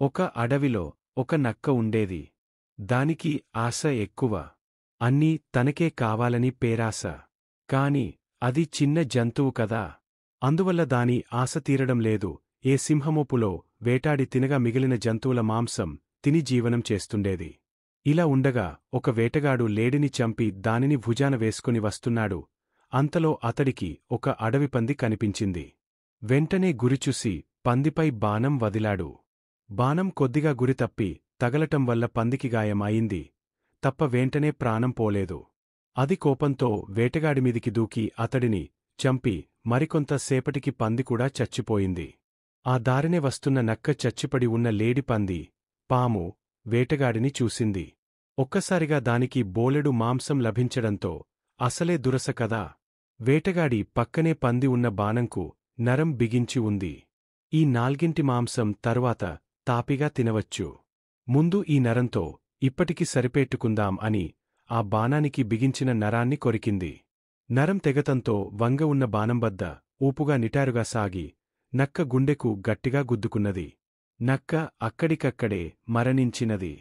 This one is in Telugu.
ఒక అడవిలో ఒక నక్క ఉండేది. దానికి ఆశ ఎక్కువ. అన్నీ తనకే కావాలని పేరాశ. కాని అది చిన్న జంతువు కదా. అందువల్ల దాని ఆశ తీరడం లేదు. ఏ సింహమోపులో వేటాడి తినగా మిగిలిన జంతువుల మాంసం తిని జీవనం చేస్తుండేది. ఇలా ఉండగా ఒక వేటగాడు లేడిని చంపి దానిని భుజాన వేసుకుని వస్తున్నాడు. అంతలో అతడికి ఒక అడవిపంది కనిపించింది. వెంటనే గురిచూసి పందిపై బాణం వదిలాడు. బాణం కొద్దిగా గురితప్పి తగలటం వల్ల పందికి గాయం అయింది తప్ప వెంటనే ప్రాణం పోలేదు. అది కోపంతో వేటగాడిమీదికి దూకి అతడిని చంపి మరికొంత సేపటికి పంది కూడా చచ్చిపోయింది. ఆ దారినే వస్తున్న నక్క చచ్చిపడి ఉన్న లేడి పంది, పాము, వేటగాడిని చూసింది. ఒక్కసారిగా దానికి బోలెడు మాంసం లభించడంతో అసలే దురస కదా. వేటగాడి పక్కనే పంది ఉన్న బాణంకు నరం బిగించి ఉంది. ఈ నాల్గింటి మాంసం తరువాత తాపిగా తినవచ్చు. ముందు ఈ నరంతో ఇప్పటికి సరిపెట్టుకుందాం అని ఆ బాణానికి బిగించిన నరాన్ని కొరికింది. నరం తెగతంతో వంగ ఉన్న బాణంబద్ద ఊపుగా నిటారుగా సాగి నక్క గుండెకు గట్టిగా గుద్దుకున్నది. నక్క అక్కడికక్కడే మరణించినది.